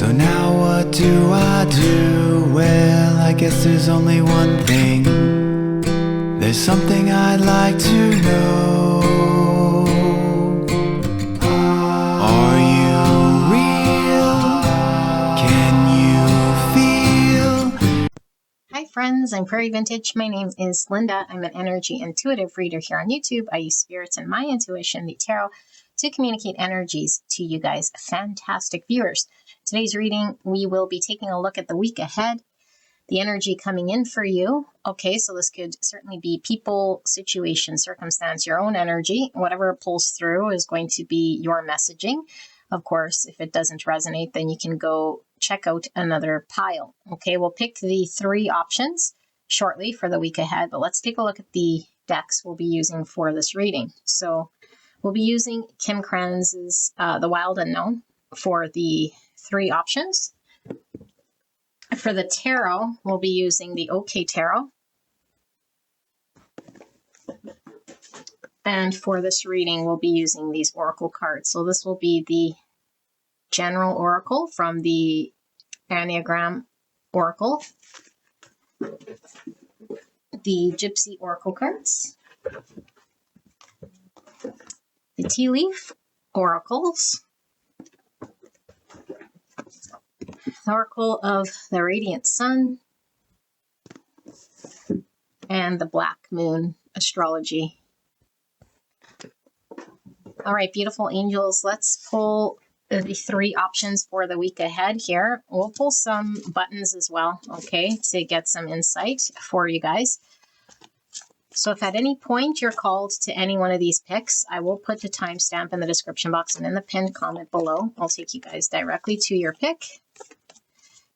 So now what do I do? Well, I guess there's only one thing. There's something I'd like to know. Are you real? Can you feel? Hi friends, I'm Prairie Vintage. My name is Linda. I'm an energy intuitive reader here on YouTube. I use spirits and my intuition, the tarot, to communicate energies to you guys, fantastic viewers. Today's reading, we will be taking a look at the week ahead, the energy coming in for you. Okay, so this could certainly be people, situation, circumstance, your own energy. Whatever pulls through is going to be your messaging. Of course, if it doesn't resonate, then you can go check out another pile. Okay, we'll pick the 3 options shortly for the week ahead, but let's take a look at the decks we'll be using for this reading. So we'll be using Kim Kranz's The Wild Unknown for the 3 options. For the tarot, we'll be using the OK Tarot. And for this reading, we'll be using these oracle cards. So this will be the general oracle from the Enneagram Oracle, the Gypsy Oracle cards, the Tea Leaf Oracles, the Oracle of the Radiant Sun, and the Black Moon Astrology. All right, beautiful angels, let's pull the 3 options for the week ahead here. We'll pull some buttons as well, okay, to get some insight for you guys. So if at any point you're called to any one of these picks, I will put the timestamp in the description box and in the pinned comment below. I'll take you guys directly to your pick.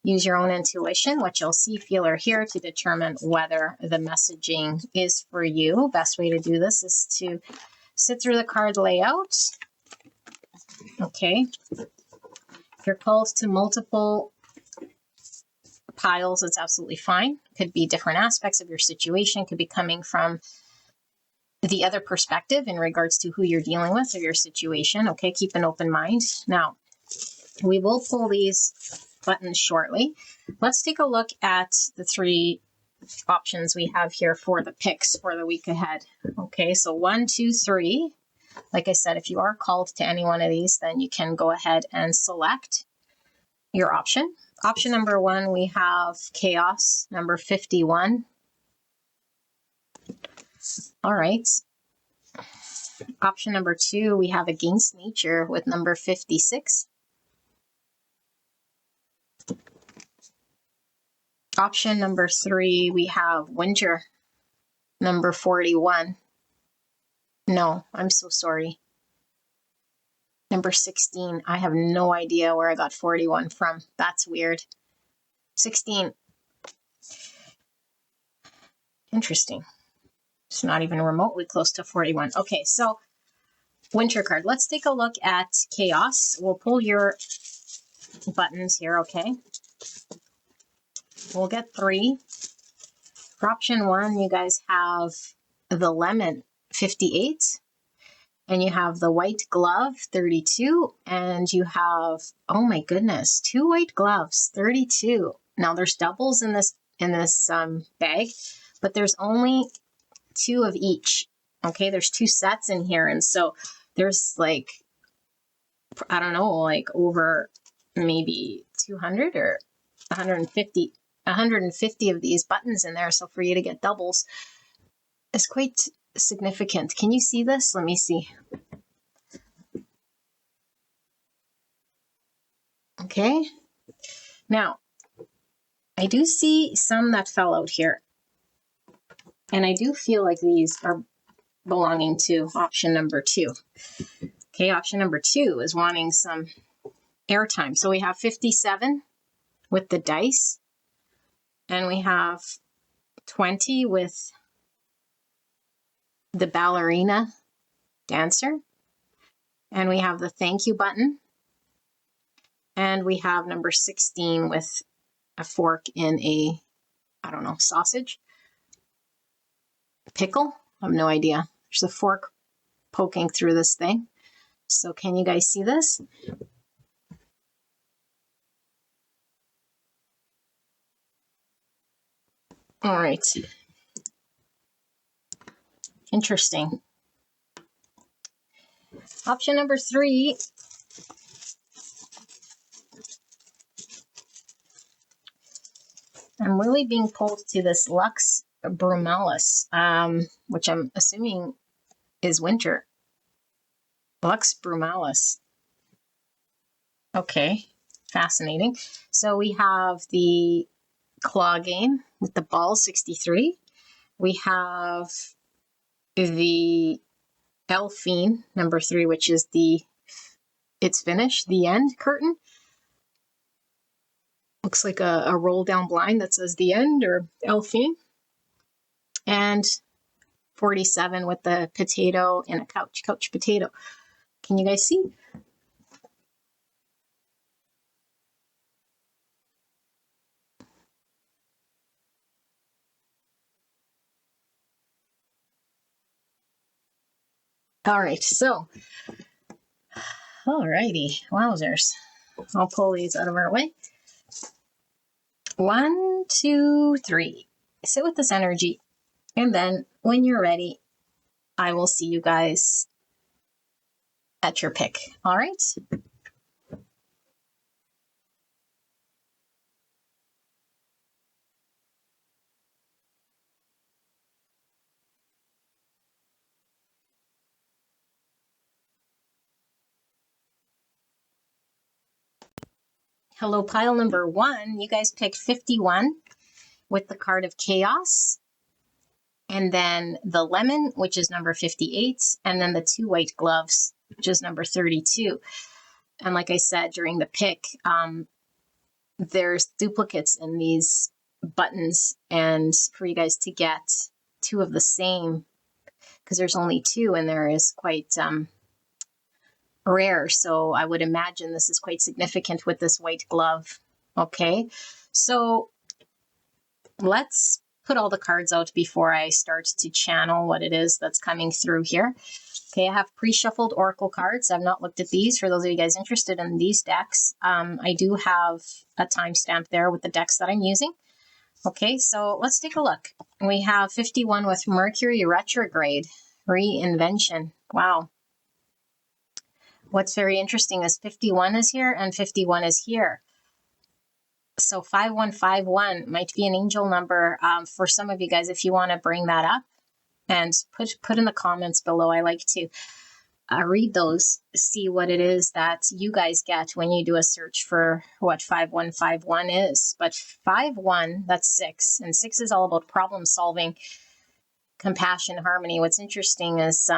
Use your own intuition, what you'll see, feel, or hear to determine whether the messaging is for you. Best way to do this is to sit through the card layout. Okay. If you're called to multiple piles, it's absolutely fine. Could be different aspects of your situation. Could be coming from the other perspective in regards to who you're dealing with or your situation. Okay, keep an open mind. Now, we will pull these buttons shortly. Let's take a look at the 3 options we have here for the picks for the week ahead. Okay, so 1, 2, 3. Like I said, if you are called to any one of these, then you can go ahead and select your option. Option number 1, we have Chaos, number 51. All right. Option number 2, we have Against Nature with number 56. Option number 3, we have Winter, number 41. No, I'm so sorry. Number 16, I have no idea where I got 41 from. That's weird. 16. Interesting. It's not even remotely close to 41. Okay, so Winter card. Let's take a look at Chaos. We'll pull your buttons here, okay? We'll get 3. For option 1, you guys have the Lemon, 58. And you have the White Glove, 32. And you have, oh my goodness, 2 white gloves, 32. Now there's doubles in this bag, but there's only 2 of each. Okay, there's 2 sets in here. And so there's like, I don't know, like over maybe 200 or 150 of these buttons in there. So for you to get doubles is quite significant. Can you see this? Let me see. Okay. Now, I do see some that fell out here. And I do feel like these are belonging to option number 2. Okay, option number 2 is wanting some airtime. So we have 57 with the dice. And we have 20 with the ballerina dancer. And we have the thank you button. And we have number 16 with a fork in a, I don't know, sausage. Pickle? I have no idea. There's a fork poking through this thing. So can you guys see this? All right. Interesting. Option number 3. I'm really being pulled to this Lux Brumalis, which I'm assuming is winter. Lux Brumalis. Okay, fascinating. So we have the claw game with the ball 63. We have the Elfine number 3, which is the it's finished, the end curtain. Looks like a roll down blind that says the end or Elfine. And 47 with the potato and a couch potato. Can you guys see? All right, so, all righty, wowzers. I'll pull these out of our way. 1, 2, 3. Sit with this energy, and then when you're ready, I will see you guys at your pick. All right? Hello, pile number 1. You guys picked 51 with the card of chaos. And then the lemon, which is number 58. And then the 2 white gloves, which is number 32. And like I said during the pick, there's duplicates in these buttons. And for you guys to get 2 of the same, because there's only 2 and there is quite rare. So I would imagine this is quite significant with this white glove. Okay, so let's put all the cards out before I start to channel what it is that's coming through here. Okay, I have pre-shuffled oracle cards. I've not looked at these. For those of you guys interested in these decks, I do have a timestamp there with the decks that I'm using. Okay, so let's take a look. We have 51 with Mercury retrograde, reinvention. Wow. What's very interesting is 51 is here and 51 is here. So 5151 might be an angel number for some of you guys if you want to bring that up and put in the comments below. I like to read those, see what it is that you guys get when you do a search for what 5151 is. But 51, that's 6, and 6 is all about problem solving, compassion, harmony. What's interesting is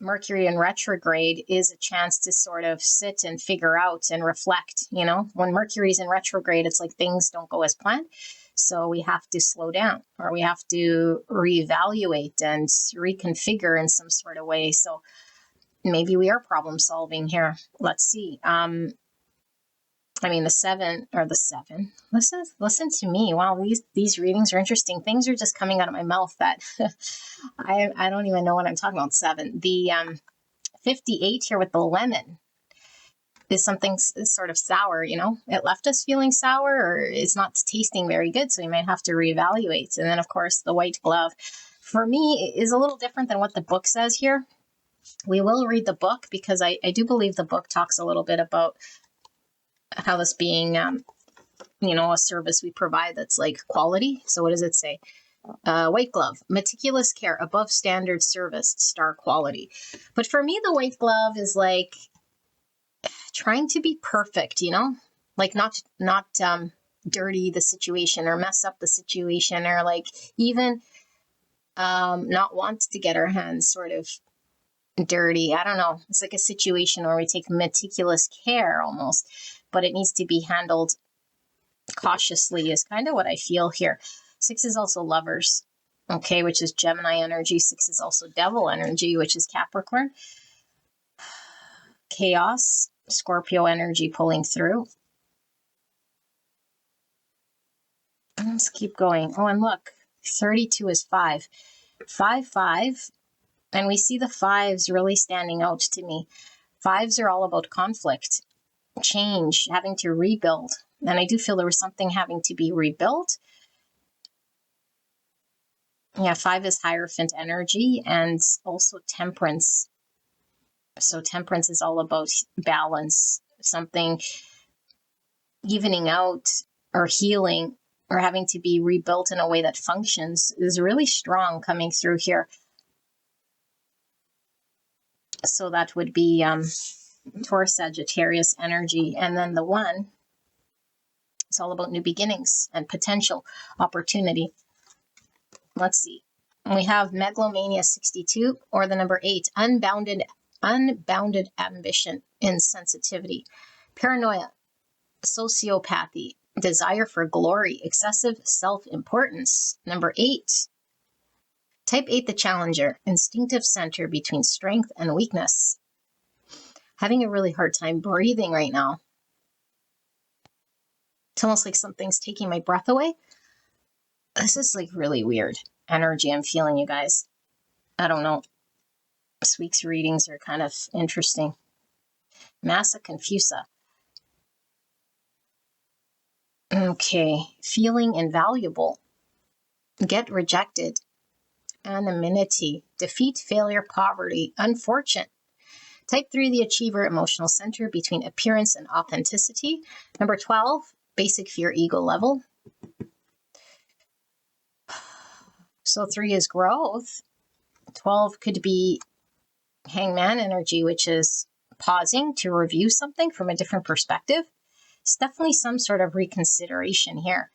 Mercury in retrograde is a chance to sort of sit and figure out and reflect. You know, when Mercury's in retrograde, it's like things don't go as planned. So we have to slow down, or we have to reevaluate and reconfigure in some sort of way. So maybe we are problem solving here. Let's see. I mean, the 7. Listen to me. Wow, these readings are interesting. Things are just coming out of my mouth that I don't even know what I'm talking about. 7. The 58 here with the lemon is something sort of sour, you know. It left us feeling sour, or it's not tasting very good, so we might have to reevaluate. And then, of course, the white glove, for me, is a little different than what the book says here. We will read the book because I do believe the book talks a little bit about how this being, you know, a service we provide that's like quality. So what does it say? White glove, meticulous care, above standard service, star quality. But for me, the white glove is like trying to be perfect, you know, like not dirty the situation or mess up the situation, or like even not want to get our hands sort of dirty. I don't know. It's like a situation where we take meticulous care almost, but it needs to be handled cautiously is kind of what I feel here. 6 is also lovers, okay, which is Gemini energy. 6 is also devil energy, which is Capricorn. Chaos, Scorpio energy pulling through. Let's keep going. Oh, and look, 32 is 5. 5, 5. And we see the 5s really standing out to me. 5s are all about conflict, change, having to rebuild. And I do feel there was something having to be rebuilt. Yeah, 5 is Hierophant energy and also Temperance. So Temperance is all about balance, something evening out or healing or having to be rebuilt in a way that functions is really strong coming through here. So that would be Taurus, Sagittarius energy. And then the 1, it's all about new beginnings and potential opportunity. Let's see. We have Megalomania 62 or the number 8, unbounded ambition and sensitivity, paranoia, sociopathy, desire for glory, excessive self-importance. Number 8, type 8, the challenger, instinctive center between strength and weakness. Having a really hard time breathing right now. It's almost like something's taking my breath away. This is like really weird energy I'm feeling, you guys. I don't know. This week's readings are kind of interesting. Massa confusa. Okay, feeling invaluable. Get rejected. Anonymity. Defeat, failure, poverty. Unfortunate. Type 3, the achiever, emotional center between appearance and authenticity. Number 12, basic fear, ego level. So 3 is growth. 12 could be hangman energy, which is pausing to review something from a different perspective. It's definitely some sort of reconsideration here.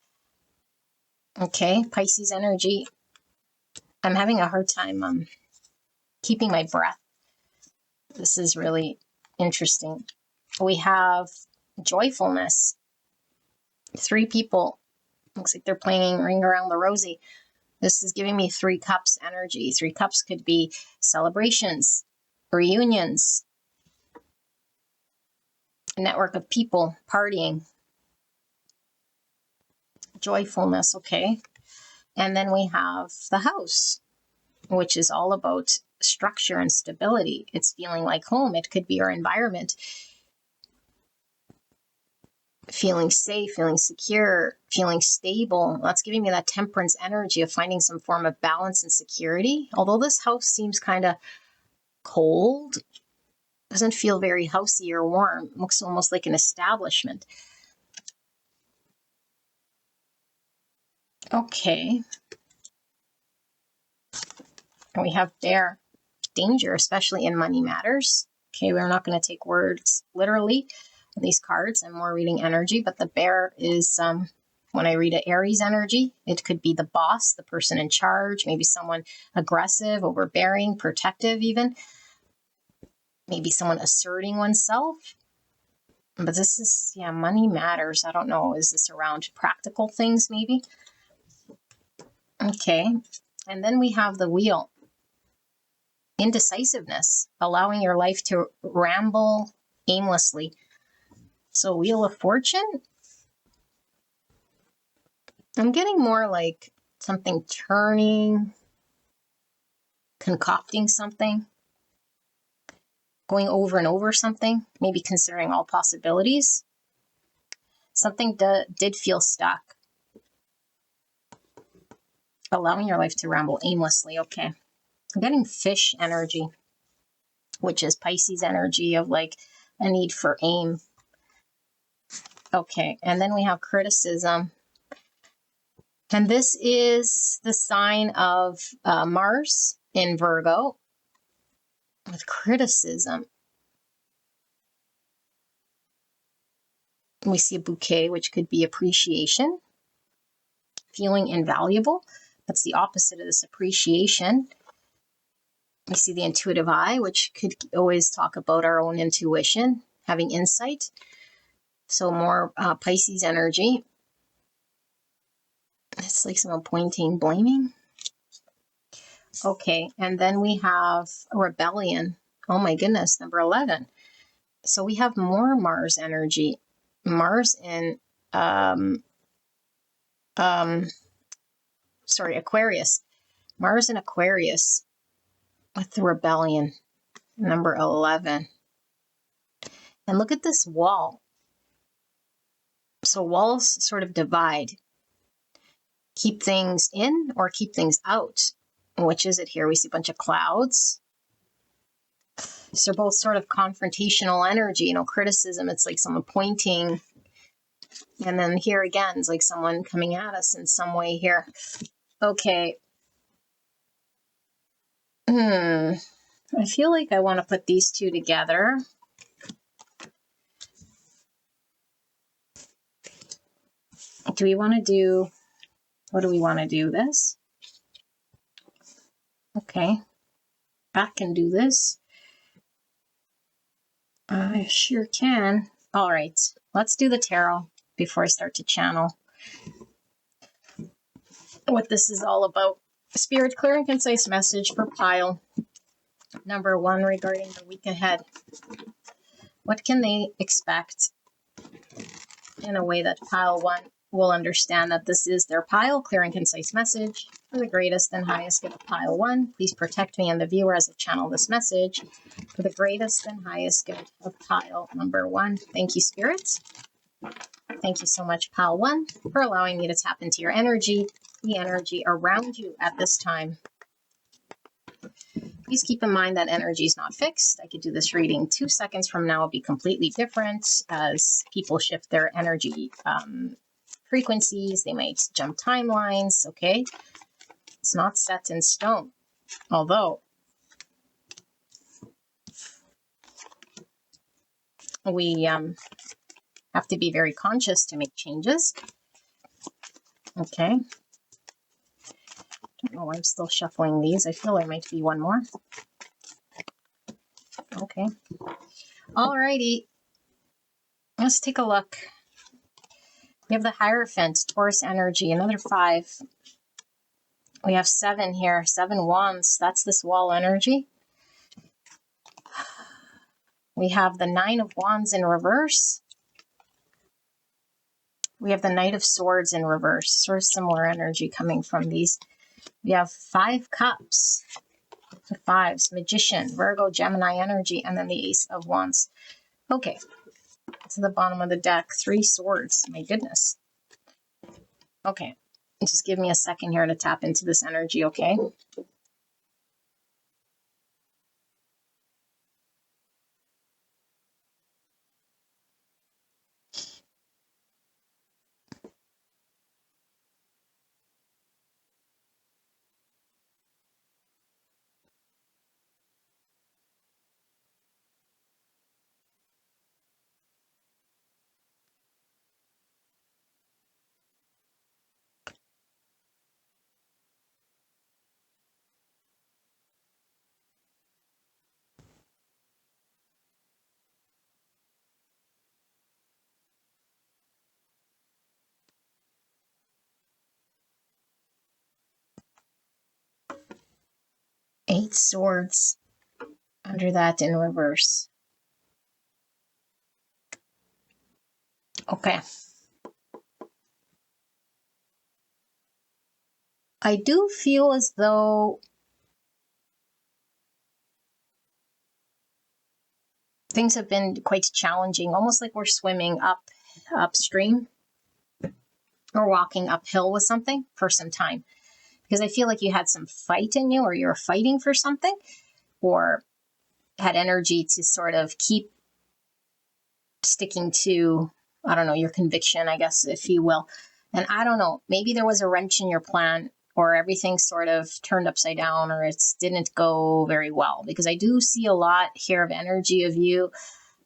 Okay, Pisces energy. I'm having a hard time keeping my breath. This is really interesting. We have joyfulness. 3 people. Looks like they're playing Ring Around the Rosie. This is giving me 3 cups energy. 3 cups could be celebrations, reunions, a network of people partying. Joyfulness, okay. And then we have the house, which is all about structure and stability. It's feeling like home. It could be our environment. Feeling safe, feeling secure, feeling stable. That's giving me that temperance energy of finding some form of balance and security. Although this house seems kind of cold, doesn't feel very housey or warm. It looks almost like an establishment. Okay. And we have bear. Danger, especially in money matters. Okay, we're not going to take words literally on these cards. I'm more reading energy, but the bear is, when I read an Aries energy, it could be the boss, the person in charge, maybe someone aggressive, overbearing, protective even. Maybe someone asserting oneself. But this is, yeah, money matters. I don't know. Is this around practical things maybe? Okay. And then we have the wheel. Indecisiveness, allowing your life to ramble aimlessly. So Wheel of Fortune, I'm getting more like something turning, concocting something, going over and over something, maybe considering all possibilities. Something did feel stuck. Allowing your life to ramble aimlessly. Okay. I'm getting fish energy, which is Pisces energy of like a need for aim. Okay. And then we have criticism. And this is the sign of Mars in Virgo with criticism. We see a bouquet, which could be appreciation, feeling invaluable. That's the opposite of this appreciation. We see the intuitive eye, which could always talk about our own intuition, having insight. So more Pisces energy. It's like someone pointing, blaming. Okay, and then we have rebellion. Oh my goodness, number 11. So we have more Mars energy. Mars in Aquarius. Mars in Aquarius with the rebellion, number 11. And look at this wall. So walls sort of divide. keep things in or keep things out. Which is it here? We see a bunch of clouds. So they're both sort of confrontational energy, criticism. It's like someone pointing. And then here again, it's like someone coming at us in some way here. Okay. I feel like I want to put these two together. Do we want to do, what do we want to do? This? Okay. I can do this. I sure can. All right. Let's do the tarot before I start to channel what this is all about. Spirit, clear and concise message for pile number 1 regarding the week ahead. What can they expect in a way that pile 1 will understand that this is their pile? Clear and concise message for the greatest and highest good of pile 1. Please protect me and the viewer as I channel this message for the greatest and highest good of pile number 1. Thank you, Spirit. Thank you so much, pile 1, for allowing me to tap into your energy, the energy around you at this time. Please keep in mind that energy is not fixed. I could do this reading 2 seconds from now. It'll be completely different as people shift their energy frequencies. They might jump timelines, okay? It's not set in stone. Although we have to be very conscious to make changes. Okay. Don't know why I'm still shuffling these. I feel there might be one more. Okay. Alrighty. Let's take a look. We have the Hierophant, Taurus energy, another 5. We have 7 here, 7 wands. That's this wall energy. We have the 9 of wands in reverse. We have the Knight of Swords in reverse. Sort of similar energy coming from these. We have 5 cups. The 5s, Magician, Virgo, Gemini energy, and then the Ace of Wands. Okay. To the bottom of the deck, 3 swords. My goodness. Okay. Just give me a second here to tap into this energy, okay? Eight swords under that in reverse. Okay. I do feel as though things have been quite challenging, almost like we're swimming upstream or walking uphill with something for some time. Because I feel like you had some fight in you, or you're fighting for something, or had energy to sort of keep sticking to, I don't know, your conviction, I guess, if you will. And I don't know, maybe there was a wrench in your plan, or everything sort of turned upside down, or it didn't go very well. Because I do see a lot here of energy of you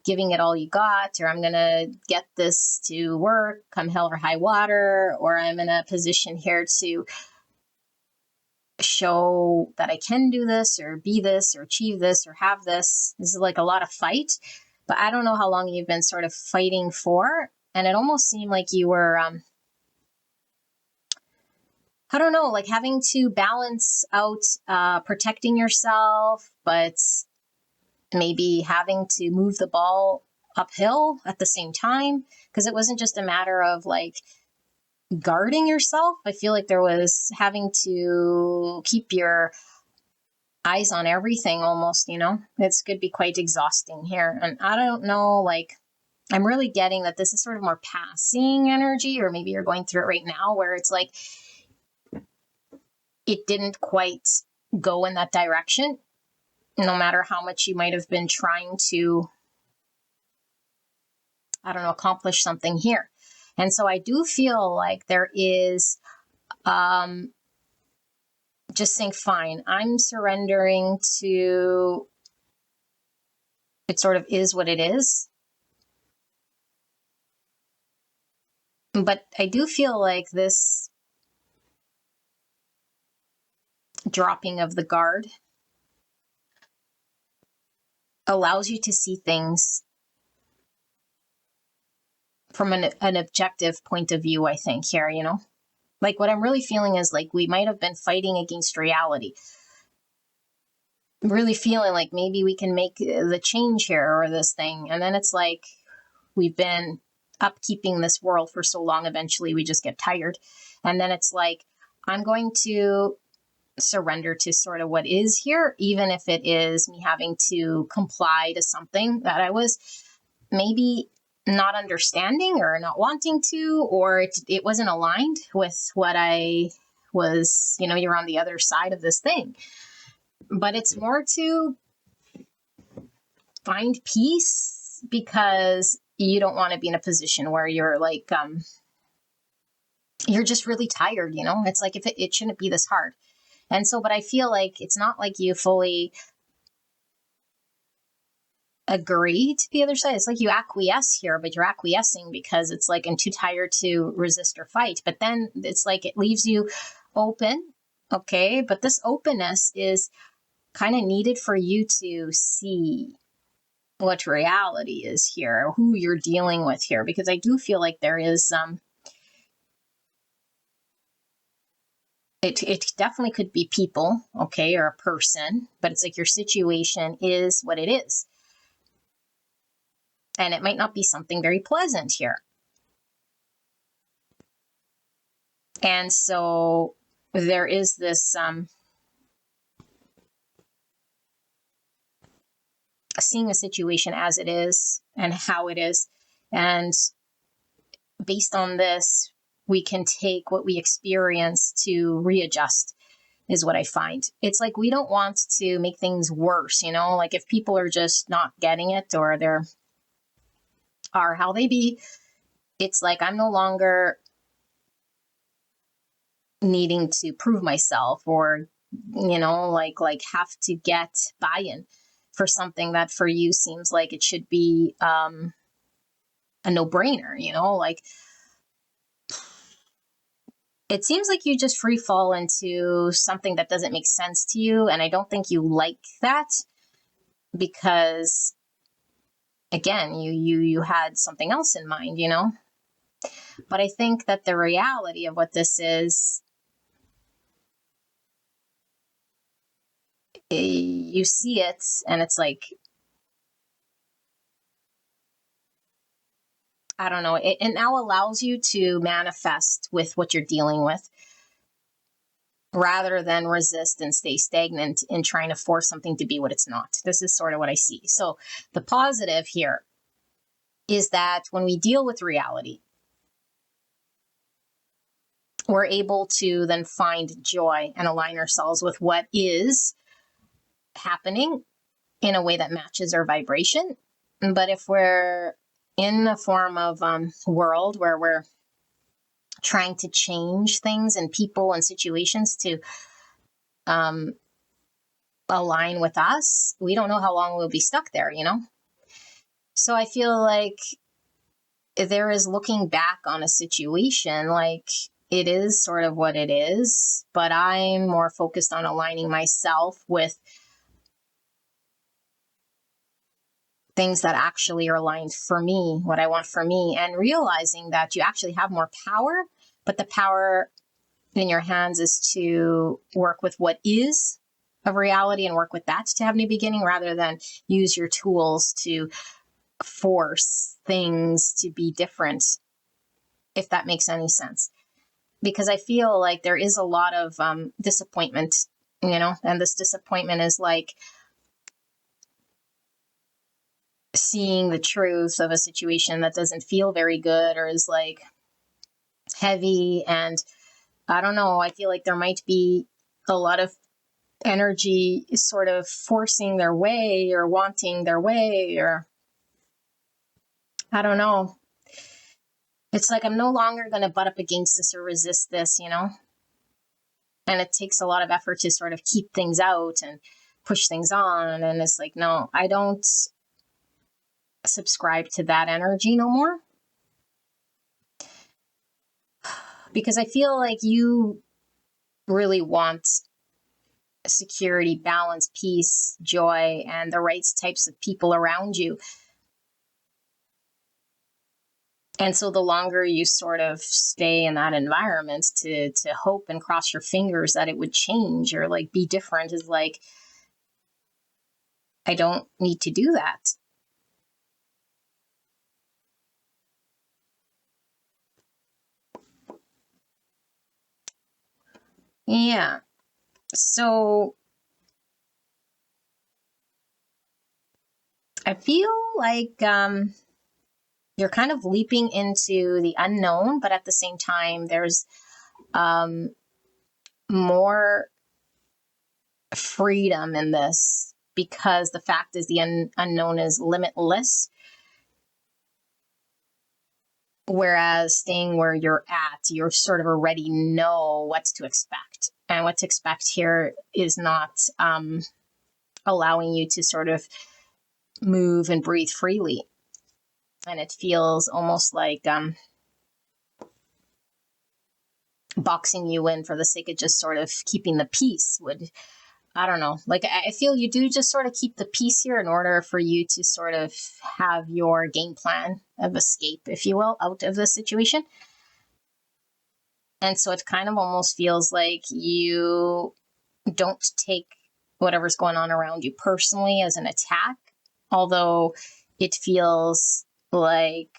giving it all you got, or I'm going to get this to work, come hell or high water, or I'm in a position here to show that I can do this, or be this, or achieve this, or have this. This is like a lot of fight, but I don't know how long you've been sort of fighting for. And it almost seemed like you were, I don't know, like having to balance out protecting yourself, but maybe having to move the ball uphill at the same time. Because it wasn't just a matter of like guarding yourself. I feel like there was having to keep your eyes on everything almost, It's could be quite exhausting here. And I don't know, like, I'm really getting that this is sort of more passing energy, or maybe you're going through it right now where it's like it didn't quite go in that direction, no matter how much you might have been trying to, I don't know, accomplish something here. And so I do feel like there is just saying, fine, I'm surrendering to, it sort of is what it is. But I do feel like this dropping of the guard allows you to see things from an objective point of view, I think, here, you know? Like, what I'm really feeling is like we might have been fighting against reality. Really feeling like maybe we can make the change here or this thing. And then it's like we've been upkeeping this world for so long, eventually we just get tired. And then it's like, I'm going to surrender to sort of what is here, even if it is me having to comply to something that I was maybe not understanding or not wanting to, or it wasn't aligned with what I was, you know, you're on the other side of this thing. But it's more to find peace because you don't want to be in a position where you're like, you're just really tired, you know? It's like, if it shouldn't be this hard. And so, but I feel like it's not like you fully agree to the other side. It's like you acquiesce here, but you're acquiescing because it's like, I'm too tired to resist or fight. But then it's like it leaves you open. Okay. But this openness is kind of needed for you to see what reality is here, who you're dealing with here, because I do feel like there is it definitely could be people, okay, or a person, but it's like your situation is what it is. And it might not be something very pleasant here. And so there is this seeing a situation as it is and how it is. And based on this, we can take what we experience to readjust, is what I find. It's like we don't want to make things worse, you know, like if people are just not getting it or they're are how they be, it's like I'm no longer needing to prove myself or, you know, like have to get buy-in for something that for you seems like it should be a no-brainer, you know, like it seems like you just free fall into something that doesn't make sense to you. And I don't think you like that because, again, you had something else in mind, you know? But I think that the reality of what this is, you see it and it's like, I don't know, it now allows you to manifest with what you're dealing with rather than resist and stay stagnant in trying to force something to be what it's not. This is sort of what I see. So the positive here is that when we deal with reality, we're able to then find joy and align ourselves with what is happening in a way that matches our vibration. But if we're in a form of world where we're trying to change things and people and situations to align with us, we don't know how long we'll be stuck there, you know? So I feel like there is looking back on a situation, like it is sort of what it is, but I'm more focused on aligning myself with things that actually are aligned for me, what I want for me, and realizing that you actually have more power, but the power in your hands is to work with what is of reality and work with that to have a new beginning rather than use your tools to force things to be different, if that makes any sense. Because I feel like there is a lot of disappointment, you know, and this disappointment is like seeing the truth of a situation that doesn't feel very good or is like heavy. And I don't know, I feel like there might be a lot of energy is sort of forcing their way or wanting their way, or I don't know. It's like I'm no longer going to butt up against this or resist this, you know? And it takes a lot of effort to sort of keep things out and push things on. And it's like, no, I don't subscribe to that energy no more. Because I feel like you really want security, balance, peace, joy, and the right types of people around you. And so the longer you sort of stay in that environment to hope and cross your fingers that it would change or like be different is like, I don't need to do that. Yeah. So I feel like you're kind of leaping into the unknown, but at the same time, there's more freedom in this because the fact is the unknown is limitless. Whereas staying where you're at, you sort of already know what to expect. And what to expect here is not allowing you to sort of move and breathe freely. And it feels almost like boxing you in for the sake of just sort of keeping the peace would, I don't know. Like, I feel you do just sort of keep the peace here in order for you to sort of have your game plan of escape, if you will, out of the situation. And so it kind of almost feels like you don't take whatever's going on around you personally as an attack, although it feels like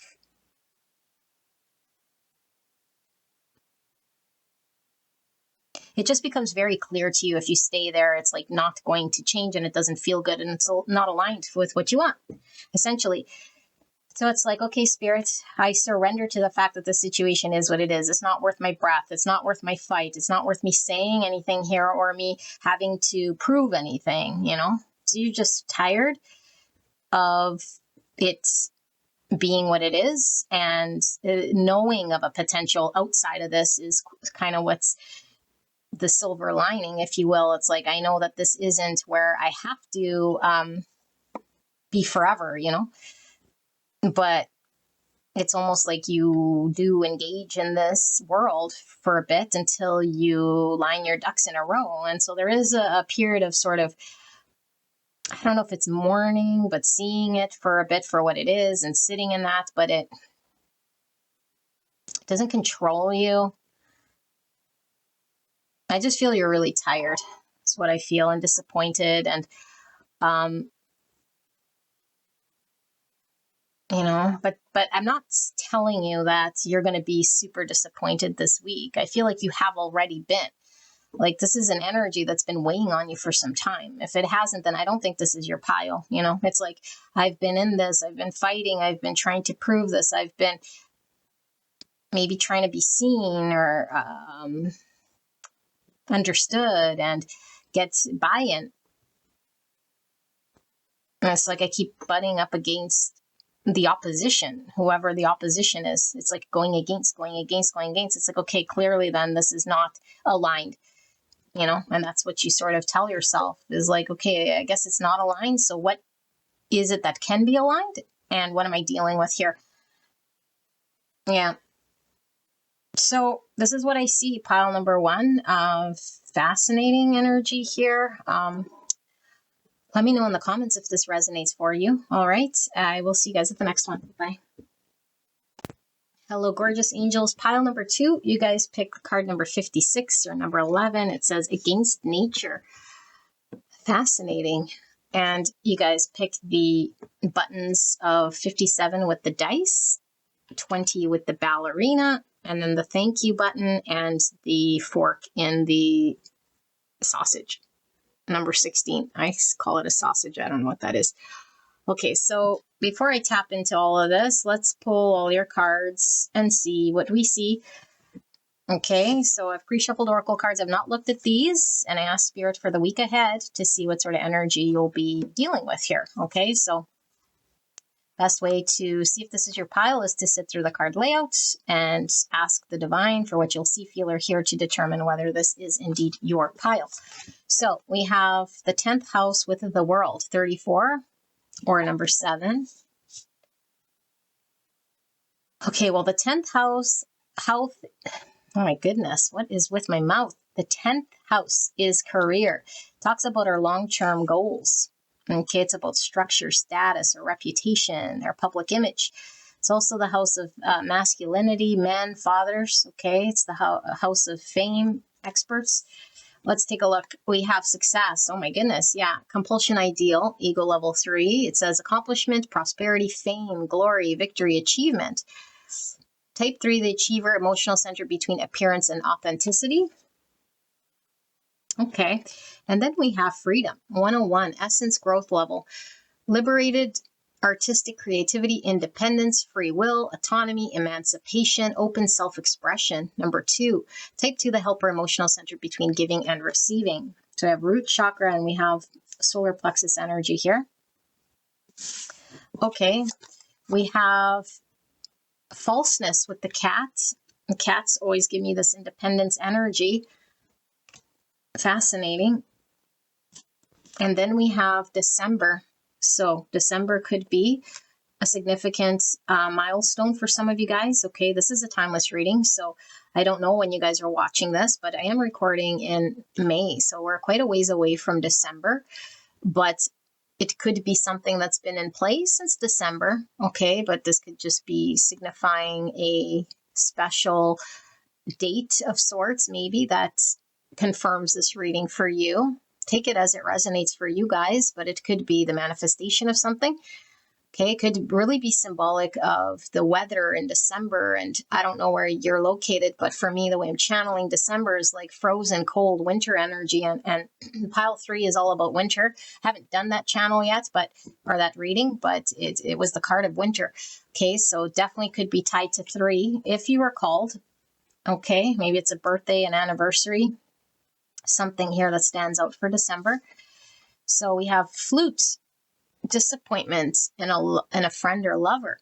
it just becomes very clear to you if you stay there, it's like not going to change and it doesn't feel good and it's not aligned with what you want, essentially. So it's like, okay, Spirit, I surrender to the fact that the situation is what it is. It's not worth my breath. It's not worth my fight. It's not worth me saying anything here or me having to prove anything, you know? So you're just tired of it being what it is, and knowing of a potential outside of this is kind of what's the silver lining, if you will. It's like, I know that this isn't where I have to be forever, you know? But it's almost like you do engage in this world for a bit until you line your ducks in a row. And so there is a period of sort of, I don't know if it's mourning, but seeing it for a bit for what it is and sitting in that, but it doesn't control you. I just feel you're really tired. That's what I feel, and disappointed. And, you know, but I'm not telling you that you're going to be super disappointed this week. I feel like you have already been. Like, this is an energy that's been weighing on you for some time. If it hasn't, then I don't think this is your pile. You know, it's like, I've been in this, I've been fighting, I've been trying to prove this, I've been maybe trying to be seen or understood and get buy-in. And it's like I keep butting up against the opposition, whoever the opposition is. It's like going against. It's like, okay, clearly then this is not aligned, you know? And that's what you sort of tell yourself is like, okay, I guess it's not aligned. So what is it that can be aligned? And what am I dealing with here? Yeah. So this is what I see, pile number one. Fascinating energy here. Let me know in the comments if this resonates for you. All right. I will see you guys at the next one. Bye. Hello, gorgeous angels. Pile number two. You guys pick card number 56 or number 11. It says Against Nature. Fascinating. And you guys picked the buttons of 57 with the dice, 20 with the ballerina, and then the thank you button and the fork in the sausage. Number 16. I call it a sausage. I don't know what that is. Okay, so before I tap into all of this, let's pull all your cards and see what we see. Okay, so I've pre-shuffled oracle cards. I've not looked at these, and I asked Spirit for the week ahead to see what sort of energy you'll be dealing with here. Okay, so best way to see if this is your pile is to sit through the card layout and ask the divine for what you'll see, feel, or hear to determine whether this is indeed your pile. So we have the 10th house with the world, 34, or number 7. Okay, well, the 10th house, oh my goodness, what is with my mouth? The 10th house is career. Talks about our long-term goals. Okay, it's about structure, status, or reputation, our public image. It's also the house of masculinity, men, fathers. Okay, it's the house of fame, experts. Let's take a look. We have success. Oh my goodness. Yeah. Compulsion ideal, ego level 3. It says accomplishment, prosperity, fame, glory, victory, achievement. Type 3, the achiever, emotional center between appearance and authenticity. Okay. And then we have freedom, 101, essence, growth level, liberated, artistic creativity, independence, free will, autonomy, emancipation, open self-expression. Number 2, type 2, the helper, emotional center between giving and receiving. So we have root chakra and we have solar plexus energy here. Okay. We have falseness with the cat. The cats always give me this independence energy. Fascinating. And then we have December. So December could be a significant milestone for some of you guys. Okay, this is a timeless reading, so I don't know when you guys are watching this, but I am recording in May, so we're quite a ways away from December, but it could be something that's been in place since December. Okay, but this could just be signifying a special date of sorts, maybe, that confirms this reading for you. Take it as it resonates for you guys, but it could be the manifestation of something. Okay, it could really be symbolic of the weather in December, and I don't know where you're located, but for me, the way I'm channeling December is like frozen, cold winter energy, and pile 3 is all about winter. Haven't done that channel yet, or that reading, but it was the card of winter. Okay, so definitely could be tied to 3 if you were called. Okay, maybe it's a birthday, an anniversary, something here that stands out for December. So we have flute, disappointment, and a friend or lover.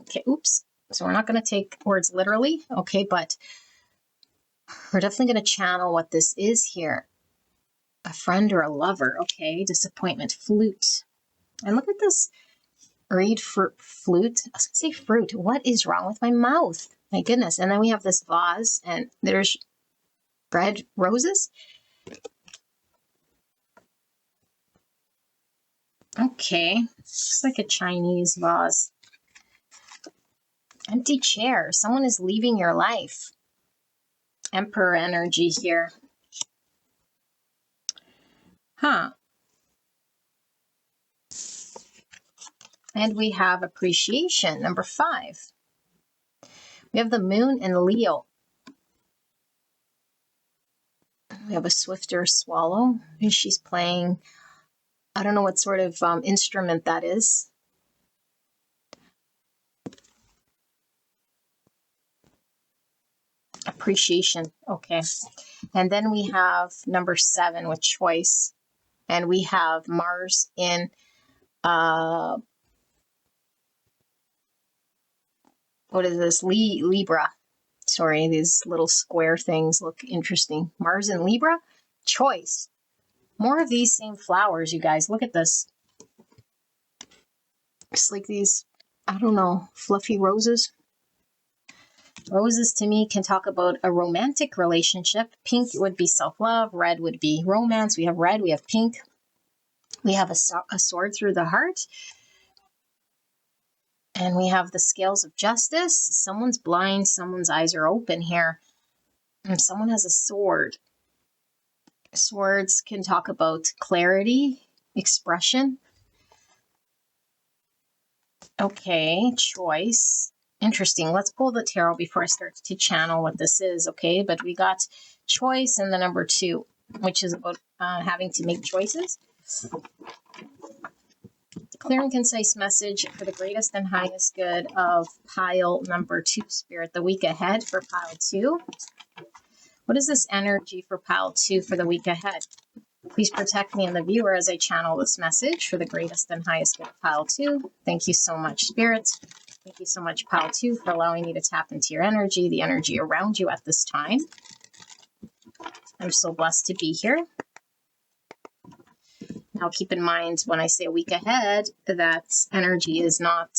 Okay, oops. So we're not going to take words literally, okay, but we're definitely going to channel what this is here. A friend or a lover, okay, disappointment, flute. And look at this. Read flute. I was going to say fruit. What is wrong with my mouth? My goodness. And then we have this vase, and there's red roses. Okay, looks like a Chinese vase. Empty chair. Someone is leaving your life. Emperor energy here. Huh. And we have appreciation, number 5. We have the moon and Leo. We have a swifter swallow. And she's playing, I don't know what sort of instrument that is. Appreciation. Okay. And then we have number 7 with choice. And we have Mars in what is this? Libra. Sorry, these little square things look interesting. Mars in Libra. Choice. More of these same flowers, you guys. Look at this. It's like these, I don't know, fluffy roses. Roses to me can talk about a romantic relationship. Pink would be self-love. Red would be romance. We have red. We have pink. We have a sword through the heart. And we have the scales of justice. Someone's blind. Someone's eyes are open here. And someone has a sword. Swords can talk about clarity, expression. Okay, choice. Interesting. Let's pull the tarot before I start to channel what this is, okay? But we got choice and the number 2, which is about having to make choices. Clear and concise message for the greatest and highest good of pile number 2, Spirit, the week ahead for pile 2. What is this energy for pile 2 for the week ahead? Please protect me and the viewer as I channel this message for the greatest and highest good of pile 2. Thank you so much, Spirit. Thank you so much, pile 2, for allowing me to tap into your energy, the energy around you at this time. I'm so blessed to be here. Now, keep in mind, when I say a week ahead, that energy is not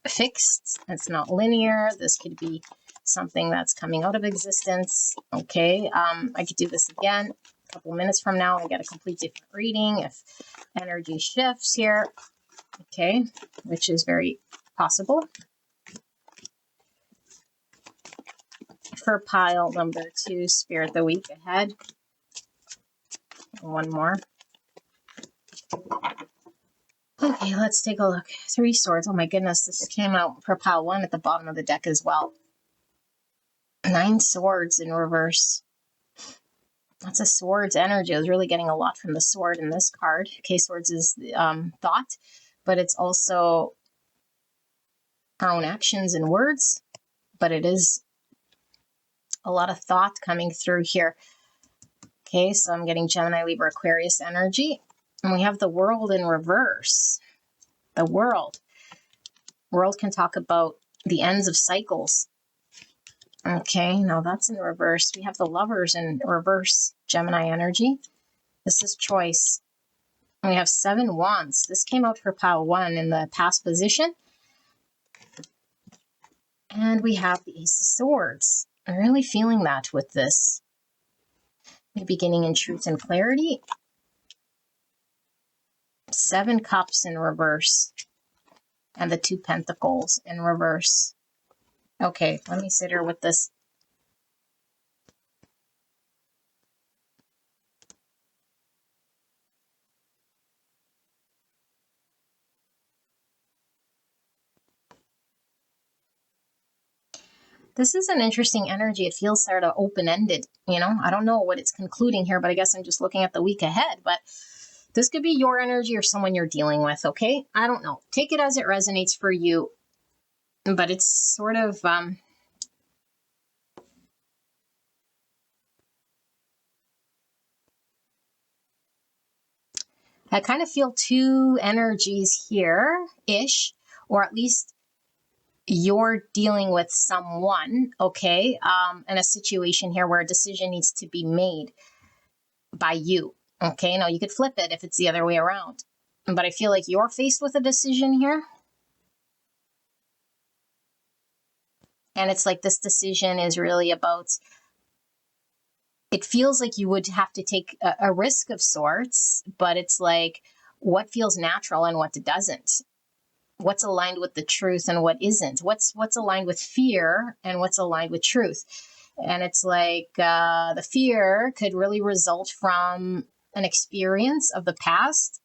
fixed. It's not linear. This could be something that's coming out of existence. Okay, I could do this again a couple minutes from now and get a complete different reading if energy shifts here. Okay, which is very possible. For pile number 2, Spirit, the week ahead. One more. Okay, let's take a look. 3 swords. Oh my goodness, this came out for pile 1 at the bottom of the deck as well. 9 swords in reverse. That's a swords energy. I was really getting a lot from the sword in this card. Okay, swords is thought, but it's also our own actions and words, but it is a lot of thought coming through here. Okay, so I'm getting Gemini, Libra, Aquarius energy. And we have the world in reverse. The world. World can talk about the ends of cycles. Okay, now that's in reverse. We have the lovers in reverse, Gemini energy. This is choice. And we have 7 wands. This came out for pile 1 in the past position. And we have the Ace of Swords. I'm really feeling that with this. New beginning in truth and clarity. 7 cups in reverse. And the 2 pentacles in reverse. Okay, let me sit here with this. This is an interesting energy. It feels sort of open-ended, you know? I don't know what it's concluding here, but I guess I'm just looking at the week ahead. But this could be your energy or someone you're dealing with, okay? I don't know. Take it as it resonates for you. But it's sort of... I kind of feel 2 energies here-ish, or at least you're dealing with someone, okay, in a situation here where a decision needs to be made by you, okay? Now, you could flip it if it's the other way around, but I feel like you're faced with a decision here. And it's like this decision is really about, it feels like you would have to take a risk of sorts, but it's like what feels natural and what doesn't. What's aligned with the truth and what isn't, what's aligned with fear and what's aligned with truth. And it's like the fear could really result from an experience of the past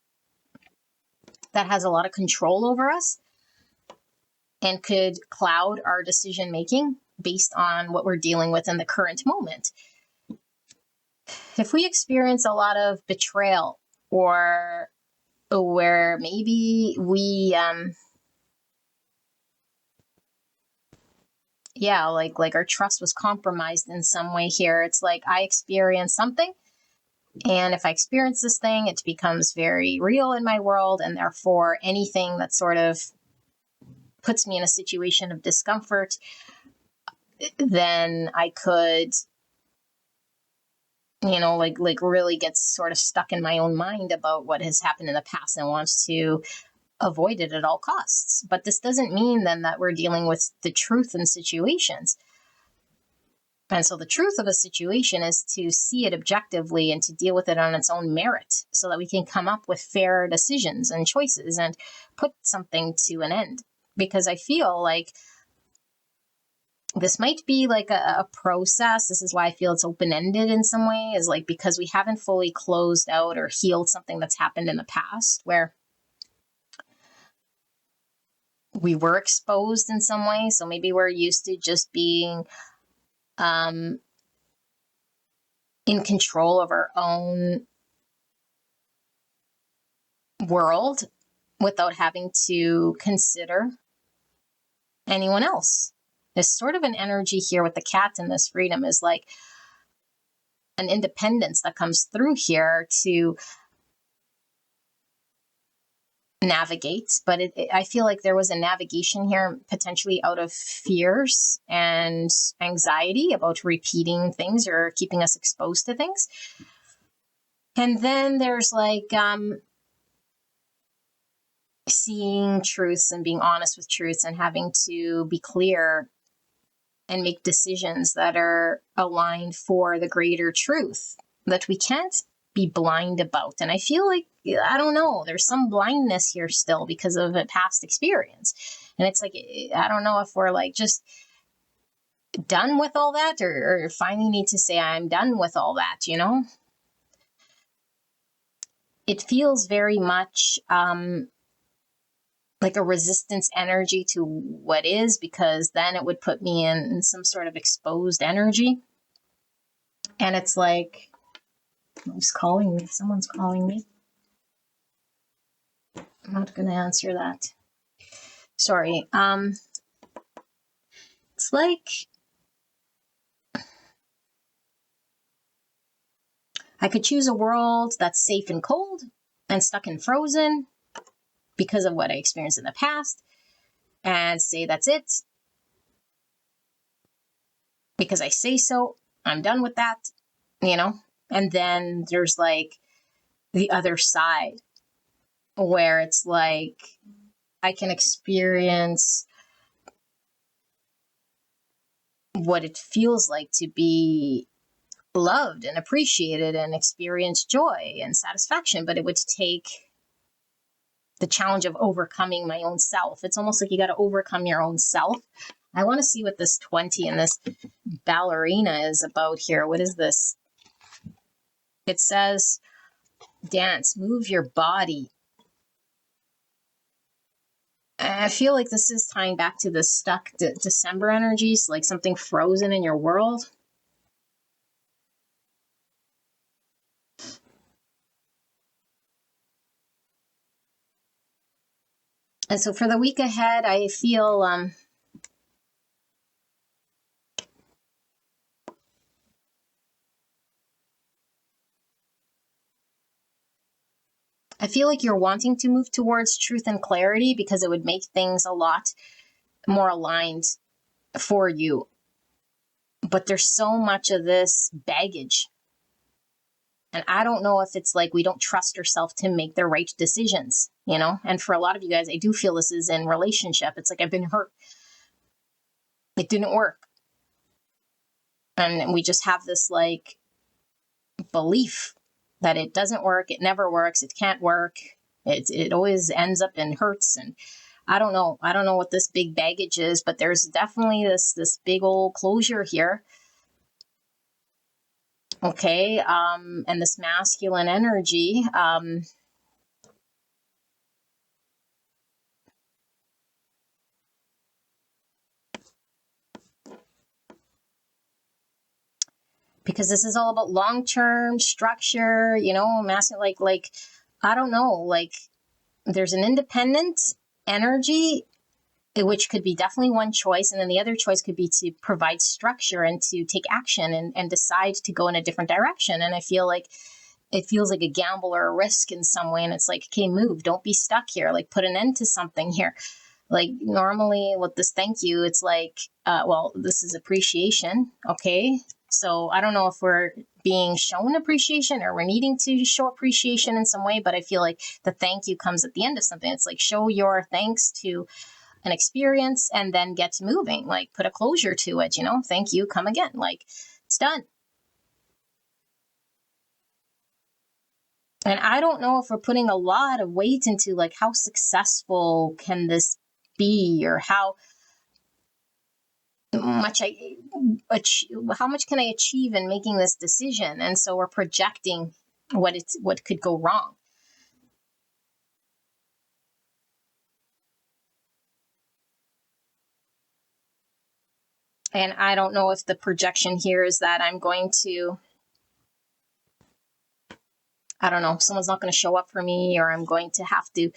that has a lot of control over us and could cloud our decision making based on what we're dealing with in the current moment. If we experience a lot of betrayal, or where maybe we yeah, like our trust was compromised in some way here. It's like I experienced something, and if I experience this thing, it becomes very real in my world, and therefore anything that sort of puts me in a situation of discomfort, then I could, you know, like really get sort of stuck in my own mind about what has happened in the past and wants to avoid it at all costs. But this doesn't mean then that we're dealing with the truth in situations. And so the truth of a situation is to see it objectively and to deal with it on its own merit so that we can come up with fair decisions and choices and put something to an end. Because I feel like this might be like a process. This is why I feel it's open-ended in some way, is like because we haven't fully closed out or healed something that's happened in the past where we were exposed in some way. So maybe we're used to just being in control of our own world, without having to consider anyone else. There's sort of an energy here with the cat in this freedom is like an independence that comes through here to navigate. But I feel like there was a navigation here potentially out of fears and anxiety about repeating things or keeping us exposed to things. And then there's like seeing truths and being honest with truths and having to be clear and make decisions that are aligned for the greater truth that we can't be blind about. And I feel like, I don't know, there's some blindness here still because of a past experience. And it's like, I don't know if we're like just done with all that or finally need to say, I'm done with all that, you know? It feels very much like a resistance energy to what is, because then it would put me in some sort of exposed energy. And it's like, who's calling me? Someone's calling me. I'm not going to answer that. Sorry. It's like I could choose a world that's safe and cold and stuck and frozen because of what I experienced in the past and say that's it. Because I say so, I'm done with that, you know? And then there's like the other side where it's like I can experience what it feels like to be loved and appreciated and experience joy and satisfaction, but it would take the challenge of overcoming my own self. It's almost like you got to overcome your own self. I want to see what this 20 and this ballerina is about here. What is this? It says, dance, move your body. I feel like this is tying back to the stuck December energies, like something frozen in your world. And so for the week ahead, I feel like you're wanting to move towards truth and clarity because it would make things a lot more aligned for you. But there's so much of this baggage. And I don't know if it's like we don't trust ourselves to make the right decisions, you know? And for a lot of you guys, I do feel this is in relationship. It's like I've been hurt. It didn't work. And we just have this like belief that it doesn't work, it never works, it can't work. It always ends up in hurts. And I don't know what this big baggage is, but there's definitely this big old closure here. Okay, and this masculine energy, because this is all about long-term structure, you know, masculine, like, I don't know, like there's an independent energy, which could be definitely one choice. And then the other choice could be to provide structure and to take action and decide to go in a different direction. And I feel like it feels like a gamble or a risk in some way. And it's like, okay, move, don't be stuck here, like put an end to something here. Like normally with this thank you, it's like, well, this is appreciation. Okay. So I don't know if we're being shown appreciation or we're needing to show appreciation in some way, but I feel like the thank you comes at the end of something. It's like show your thanks to an experience and then get moving, like put a closure to it, you know, thank you, come again, like it's done. And I don't know if we're putting a lot of weight into like how successful can this be or how much how much can I achieve in making this decision. And so we're projecting what could go wrong. And I don't know if the projection here is that I'm going to, I don't know, someone's not going to show up for me, or I'm going to have to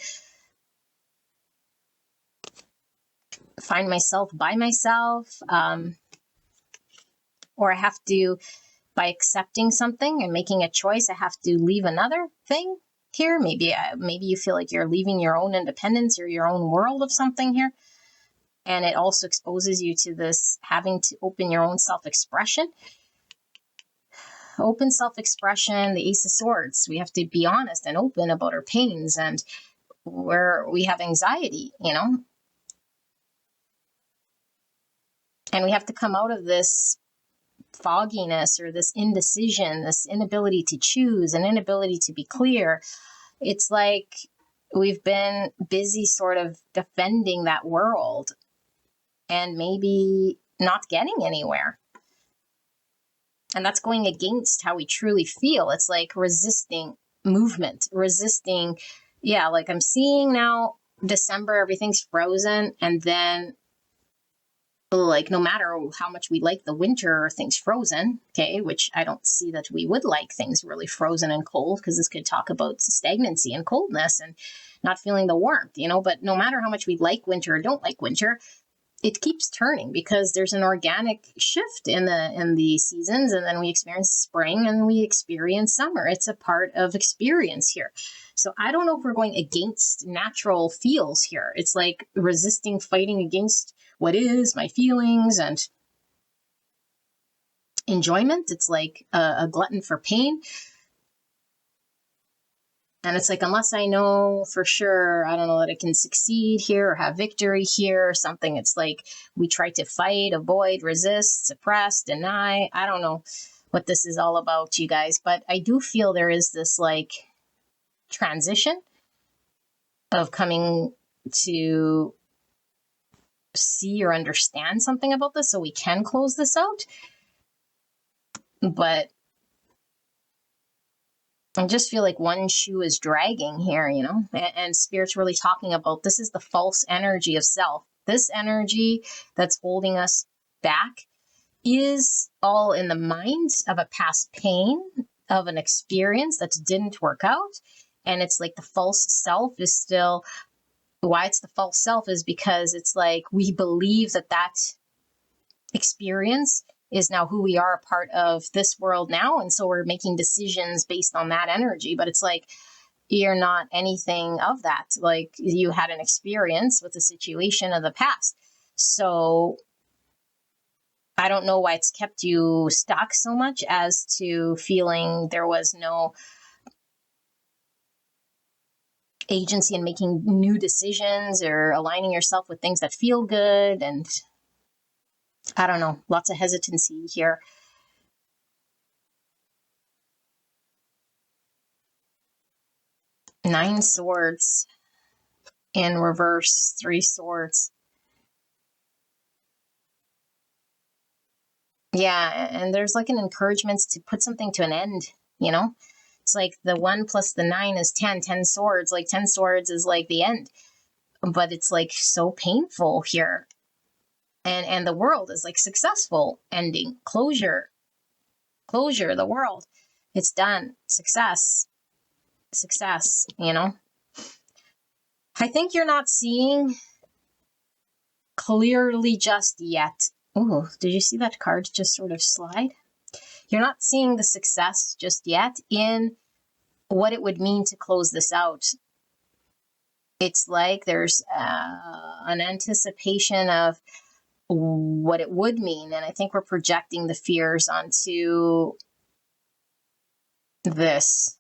find myself by myself, or I have to, by accepting something and making a choice, I have to leave another thing here. Maybe you feel like you're leaving your own independence or your own world of something here. And it also exposes you to this having to open your own self-expression. Open self-expression, the Ace of Swords. We have to be honest and open about our pains and where we have anxiety, and we have to come out of this fogginess or this indecision, this inability to choose, an inability to be clear. It's like we've been busy sort of defending that world and maybe not getting anywhere. And that's going against how we truly feel. It's like resisting movement, like I'm seeing now December, everything's frozen. And then like no matter how much we like the winter, things frozen, okay, which I don't see that we would like things really frozen and cold, because this could talk about stagnancy and coldness and not feeling the warmth, but no matter how much we like winter or don't like winter, it keeps turning because there's an organic shift in the seasons, and then we experience spring and we experience summer. It's a part of experience here. So I don't know if we're going against natural feels here. It's like resisting, fighting against what is, my feelings and enjoyment. It's like a glutton for pain. And it's like, unless I know for sure, I don't know that I can succeed here or have victory here or something. It's like we try to fight, avoid, resist, suppress, deny. I don't know what this is all about, you guys, but I do feel there is this like transition of coming to see or understand something about this so we can close this out. But I just feel like one shoe is dragging here, and Spirit's really talking about this is the false energy of self. This energy that's holding us back is all in the mind of a past pain, of an experience that didn't work out. And it's like the false self is still, why it's the false self is because it's like we believe that experience is now who we are, a part of this world now. And so we're making decisions based on that energy. But it's like, you're not anything of that. Like you had an experience with a situation of the past. So I don't know why it's kept you stuck so much as to feeling there was no agency in making new decisions or aligning yourself with things that feel good. And I don't know, lots of hesitancy here. Nine Swords in reverse, 3 swords. Yeah, and there's like an encouragement to put something to an end, It's like the 1 plus the 9 is 10, 10 swords. Like 10 swords is like the end. But it's like so painful here. And the world is like successful ending, closure, the world. It's done. Success, I think you're not seeing clearly just yet. Oh, did you see that card just sort of slide? You're not seeing the success just yet in what it would mean to close this out. It's like there's an anticipation of what it would mean. And I think we're projecting the fears onto this.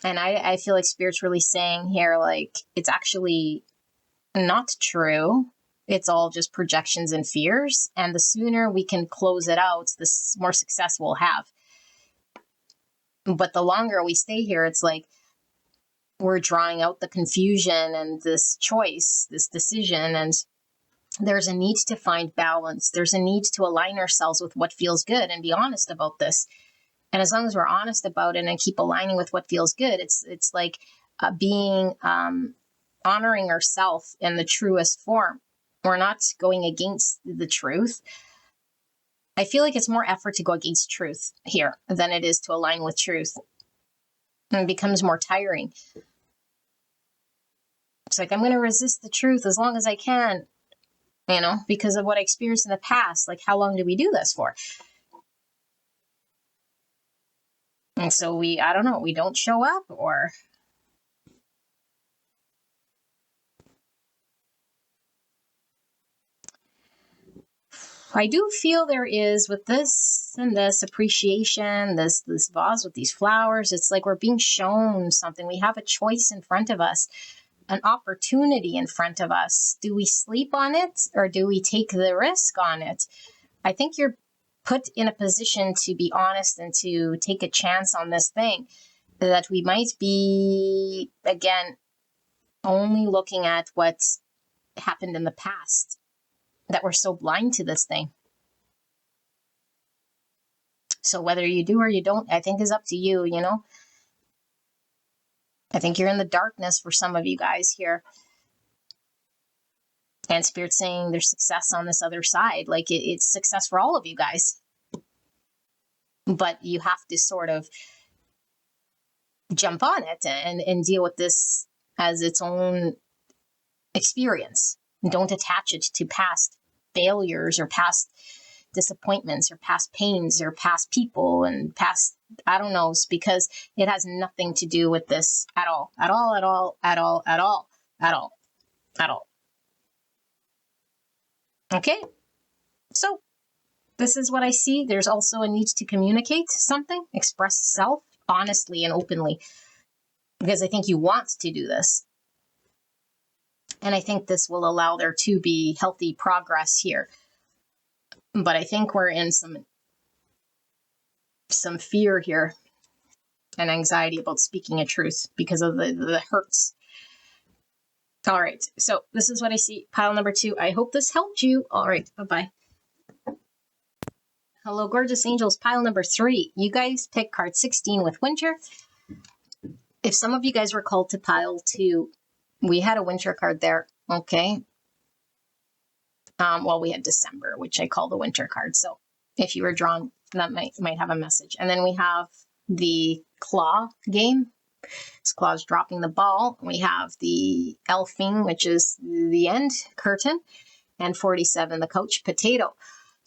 And I feel like Spirit's really saying here, like, it's actually not true. It's all just projections and fears. And the sooner we can close it out, the more success we'll have. But the longer we stay here, it's like we're drawing out the confusion and this choice, this decision. And there's a need to find balance. There's a need to align ourselves with what feels good and be honest about this. And as long as we're honest about it and keep aligning with what feels good, it's like being honoring ourselves in the truest form. We're not going against the truth. I feel like it's more effort to go against truth here than it is to align with truth. And it becomes more tiring. It's like, I'm going to resist the truth as long as I can, you know, because of what I experienced in the past. Like, how long do we do this for? And so I don't know, we don't show up, or I do feel there is, with this and this appreciation, this vase with these flowers, it's like we're being shown something. We have a choice in front of us, an opportunity in front of us. Do we sleep on it, or do we take the risk on it? I think you're put in a position to be honest and to take a chance on this thing, that we might be, again, only looking at what happened in the past, that we're so blind to this thing. So whether you do or you don't, I think is up to you, you know? I think you're in the darkness for some of you guys here. And Spirit's saying there's success on this other side. Like, it's success for all of you guys. But you have to sort of jump on it and deal with this as its own experience. Don't attach it to past failures or past disappointments or past pains or past people and past, I don't know, because it has nothing to do with this at all, at all, at all, at all, at all, at all, at all. Okay, so this is what I see. There's also a need to communicate something, express self honestly and openly, because I think you want to do this. And I think this will allow there to be healthy progress here. But I think we're in some fear here and anxiety about speaking a truth because of the hurts. All right, so this is what I see. Pile number 2. I hope this helped you. All right, bye-bye. Hello, gorgeous angels. Pile number 3. You guys pick card 16 with winter. If some of you guys were called to pile 2, we had a winter card there, okay? Well, we had December, which I call the winter card. So if you were drawn, that might have a message. And then we have the claw game. This claw's dropping the ball. We have the elfing, which is the end curtain, and 47, the couch potato.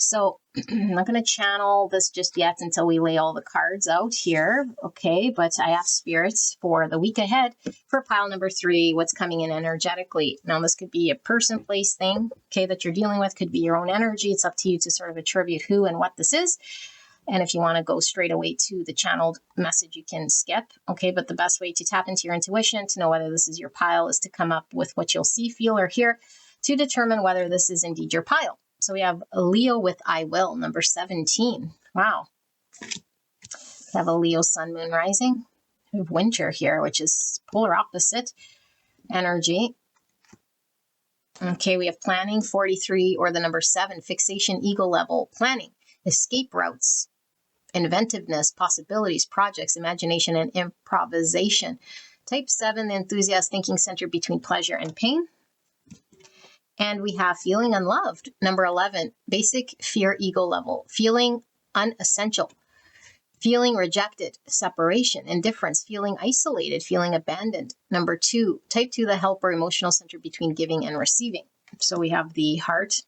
So I'm not going to channel this just yet until we lay all the cards out here, okay? But I asked spirits for the week ahead for pile number 3, what's coming in energetically. Now, this could be a person, place, thing, okay, that you're dealing with. Could be your own energy. It's up to you to sort of attribute who and what this is. And if you want to go straight away to the channeled message, you can skip, okay? But the best way to tap into your intuition to know whether this is your pile is to come up with what you'll see, feel, or hear to determine whether this is indeed your pile. So we have a Leo with I Will, number 17. Wow. We have a Leo sun, moon, rising. We have winter here, which is polar opposite energy. Okay, we have planning, 43, or the number 7, fixation, ego level, planning, escape routes, inventiveness, possibilities, projects, imagination, and improvisation. Type 7, the enthusiast, thinking center between pleasure and pain. And we have feeling unloved, number 11, basic fear, ego level, feeling unessential, feeling rejected, separation, indifference, feeling isolated, feeling abandoned. Number 2, type 2, the helper, emotional center between giving and receiving. So we have the heart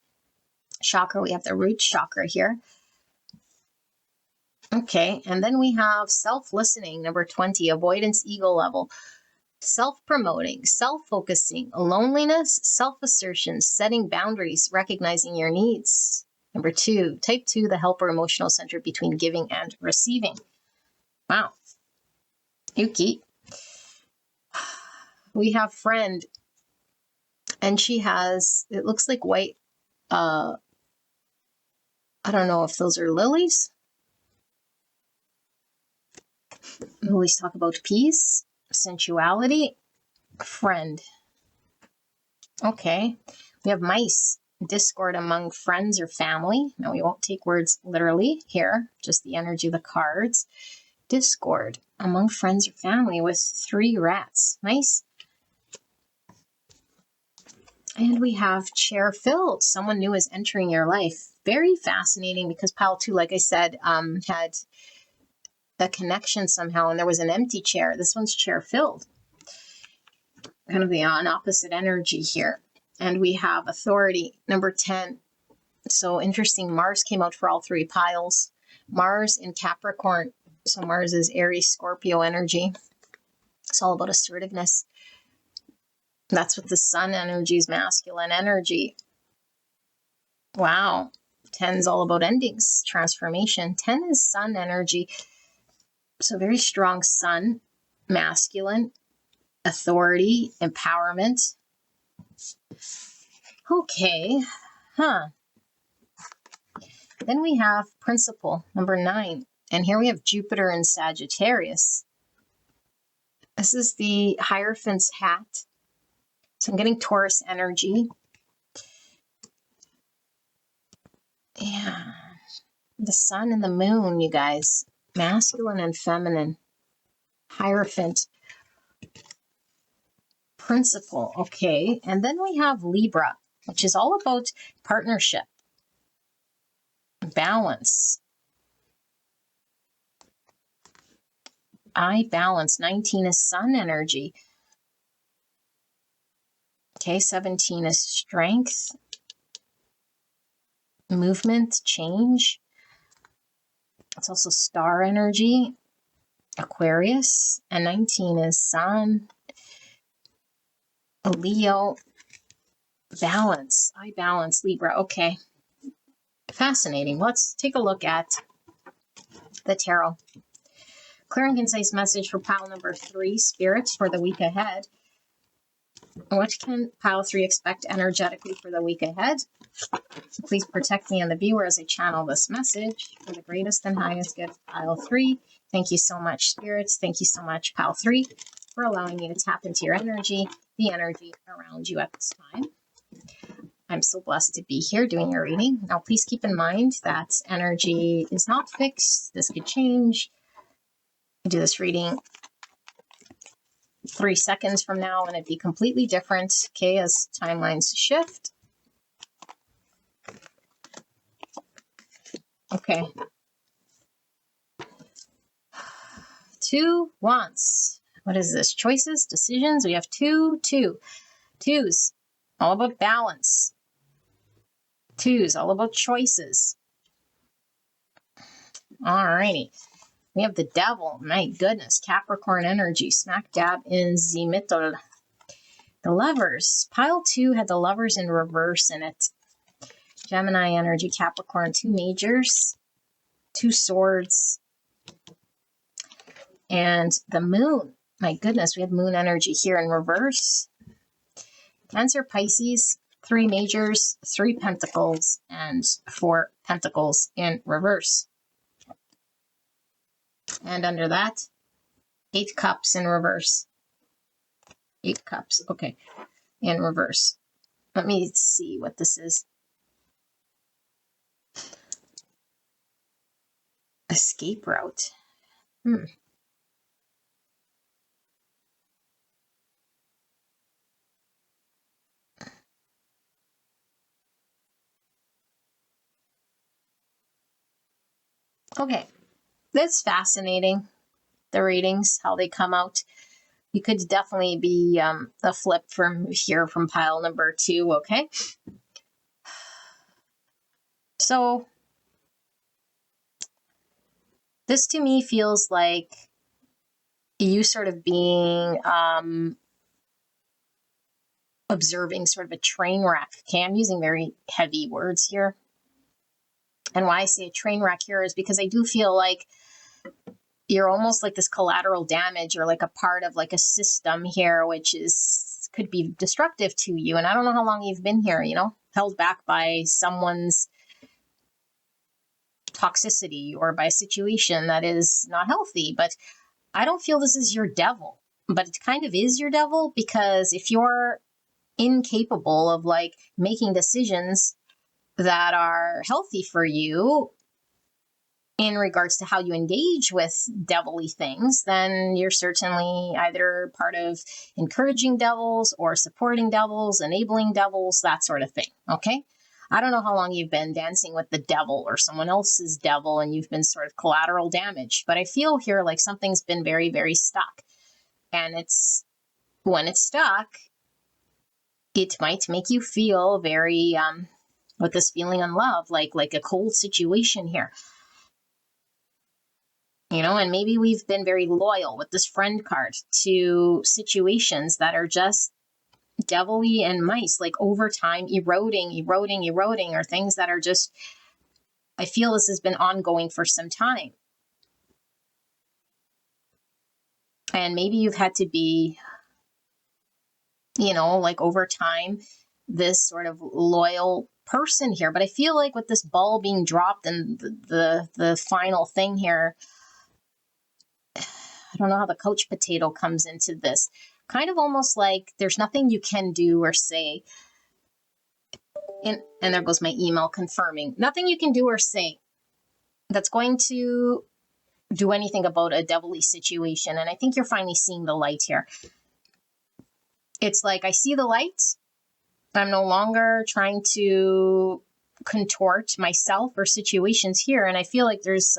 chakra, we have the root chakra here. Okay, and then we have self-listening, number 20, avoidance, ego level, self-promoting, self-focusing, loneliness, self-assertion, setting boundaries, recognizing your needs. Number 2, type 2, the helper, emotional center between giving and receiving. Wow. Yuki. We have friend, and she has, it looks like white, I don't know if those are lilies. Lilies talk about peace, sensuality, friend. Okay, we have mice, discord among friends or family. Now, we won't take words literally here, just the energy of the cards. Discord among friends or family with 3 rats. Nice. And we have chair filled. Someone new is entering your life. Very fascinating, because pile 2, like I said, had a connection somehow, and there was an empty chair. This one's chair filled. kind of the opposite energy here. And we have authority, number 10. So interesting, Mars came out for all three piles. Mars in Capricorn. So Mars is Aries, Scorpio energy. It's all about assertiveness. That's what the sun energy is, masculine energy. Wow. 10 is all about endings, transformation. 10 is sun energy. So very strong sun, masculine, authority, empowerment. Okay. Then we have principle, number 9. And here we have Jupiter in Sagittarius. This is the Hierophant's hat. So I'm getting Taurus energy. Yeah. The sun and the moon, you guys. Masculine and feminine. Hierophant. Principle. Okay. And then we have Libra, which is all about partnership. Balance. I balance. 19 is sun energy. Okay, 17 is strength, movement, change. It's also star energy, Aquarius. And 19 is sun, Leo, balance. I balance, Libra. Okay. Fascinating. Let's take a look at the tarot. Clear and concise message for pile number 3, spirits, for the week ahead. What can pile 3 expect energetically for the week ahead? Please protect me and the viewer as I channel this message for the greatest and highest good, pile 3. Thank you so much, spirits. Thank you so much, pile 3, for allowing me to tap into your energy, the energy around you at this time. I'm so blessed to be here doing your reading. Now, please keep in mind that energy is not fixed. This could change. I do this reading 3 seconds from now and it'd be completely different, okay, as timelines shift. Okay. 2 wants. What is this? Choices, decisions. We have 2, 2. 2s, all about balance. 2s, all about choices. All righty. We have the devil. My goodness. Capricorn energy. Smack dab in the middle. The lovers. Pile 2 had the lovers in reverse in it. Gemini energy. Capricorn. 2 majors. 2 swords. And the moon. My goodness. We had moon energy here in reverse. Cancer, Pisces. 3 majors. 3 pentacles. And 4 pentacles in reverse. And under that, 8 cups in reverse. 8 cups, okay, in reverse. Let me see what this is. Escape route. Okay, that's fascinating. The readings, how they come out. You could definitely be a flip from here from pile number 2, okay? So this to me feels like you sort of being observing sort of a train wreck. Okay, I'm using very heavy words here. And why I say a train wreck here is because I do feel like you're almost like this collateral damage or like a part of like a system here, which is could be destructive to you. And I don't know how long you've been here, you know, held back by someone's toxicity or by a situation that is not healthy. But I don't feel this is your devil, but it kind of is your devil, because if you're incapable of like making decisions that are healthy for you in regards to how you engage with devilly things, then you're certainly either part of encouraging devils or supporting devils, enabling devils, that sort of thing. Okay. I don't know how long you've been dancing with the devil or someone else's devil and you've been sort of collateral damage, but I feel here like something's been very, very stuck. And it's when it's stuck, it might make you feel very with this feeling unloved, like a cold situation here. And maybe we've been very loyal with this friend card to situations that are just devilly and mice, like over time eroding, or things that are just, I feel this has been ongoing for some time. And maybe you've had to be, like over time, this sort of loyal person here. But I feel like with this ball being dropped and the final thing here, I don't know how the couch potato comes into this. Kind of almost like there's nothing you can do or say. And there goes my email confirming. Nothing you can do or say that's going to do anything about a devilly situation. And I think you're finally seeing the light here. It's like, I see the light. I'm no longer trying to contort myself or situations here. And I feel like there's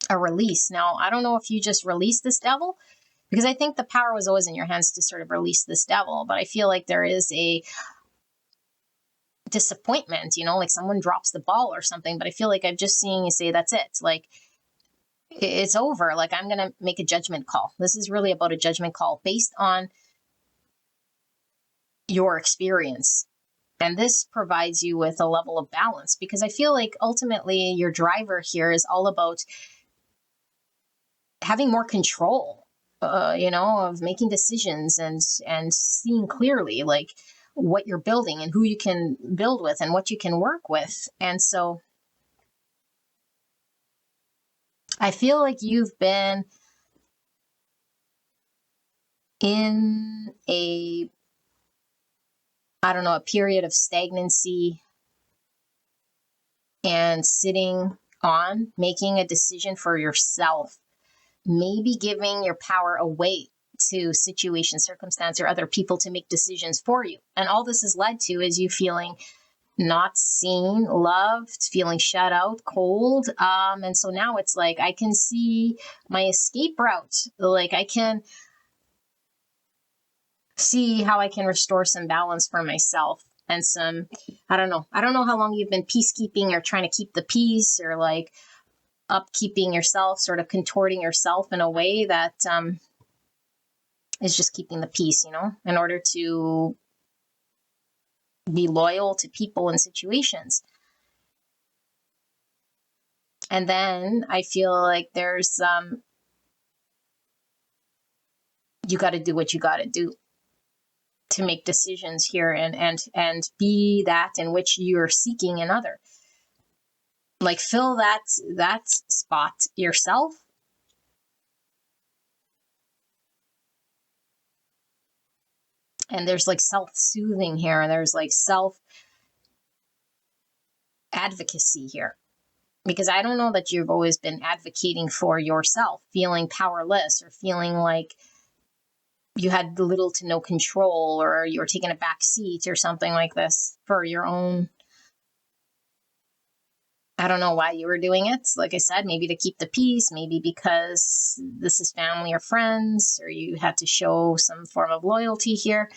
a release. Now, I don't know if you just release this devil, because I think the power was always in your hands to sort of release this devil. But I feel like there is a disappointment, like someone drops the ball or something. But I feel like I'm just seeing you say, that's it. Like, it's over. Like, I'm going to make a judgment call. This is really about a judgment call based on your experience. And this provides you with a level of balance, because I feel like ultimately your driver here is all about having more control, of making decisions and seeing clearly, like, what you're building and who you can build with and what you can work with. And so I feel like you've been in a period of stagnancy and sitting on making a decision for yourself, maybe giving your power away to situation, circumstance, or other people to make decisions for you. And all this has led to is you feeling not seen, loved, feeling shut out, cold. And so now it's like, I can see my escape route. Like, I can see how I can restore some balance for myself and some, I don't know how long you've been peacekeeping or trying to keep the peace, or like upkeeping yourself, sort of contorting yourself in a way that is just keeping the peace, in order to be loyal to people and situations. And then I feel like there's you got to do what you got to do to make decisions here and be that in which you're seeking another. Like, fill that spot yourself. And there's like self-soothing here, and there's like self-advocacy here. Because I don't know that you've always been advocating for yourself, feeling powerless or feeling like you had little to no control, or you were taking a back seat or something like this for your own. I don't know why you were doing it. Like I said, maybe to keep the peace, maybe because this is family or friends, or you had to show some form of loyalty here.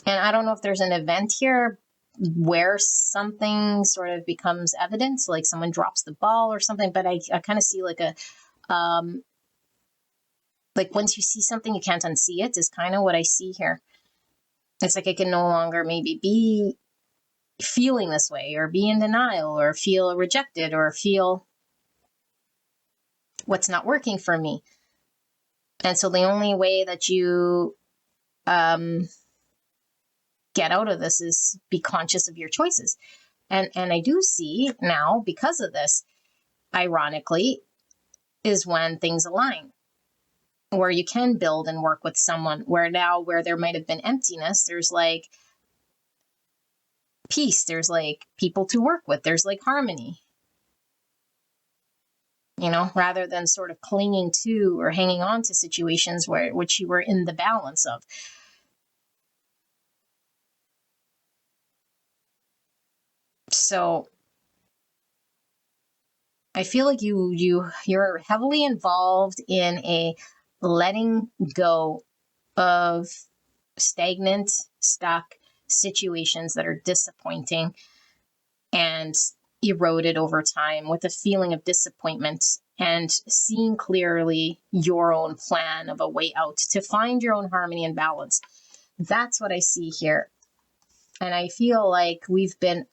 And I don't know if there's an event here where something sort of becomes evident, like someone drops the ball or something, but I kind of see like a, like, once you see something, you can't unsee it, is kind of what I see here. It's like I can no longer maybe be feeling this way, or be in denial, or feel rejected, or feel what's not working for me. And so the only way that you get out of this is be conscious of your choices. And I do see now, because of this, ironically, is when things align, where you can build and work with someone, where there might have been emptiness, there's like peace, there's like people to work with, there's like harmony, rather than sort of clinging to or hanging on to situations which you were in the balance of. So I feel like you're heavily involved in a letting go of stagnant, stuck situations that are disappointing and eroded over time, with a feeling of disappointment, and seeing clearly your own plan of a way out to find your own harmony and balance. That's what I see here. And I feel like we've been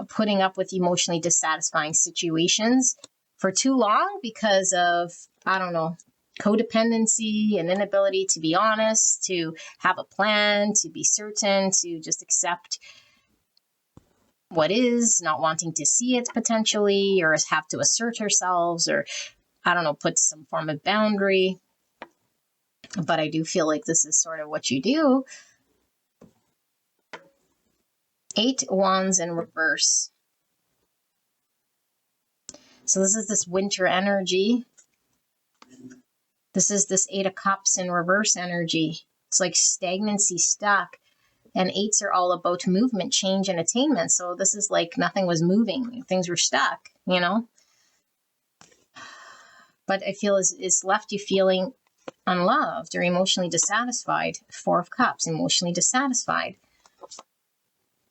putting up with emotionally dissatisfying situations for too long because of, I don't know, codependency and inability to be honest, to have a plan, to be certain, to just accept what is, not wanting to see it potentially, or have to assert ourselves, or, I don't know, put some form of boundary. But I do feel like this is sort of what you do. 8 wands in reverse. So this is this winter energy. This is this 8 of cups in reverse energy. It's like stagnancy, stuck. And 8s are all about movement, change, and attainment. So this is like nothing was moving. Things were stuck, you know? But I feel it's left you feeling unloved or emotionally dissatisfied. 4 of cups, emotionally dissatisfied.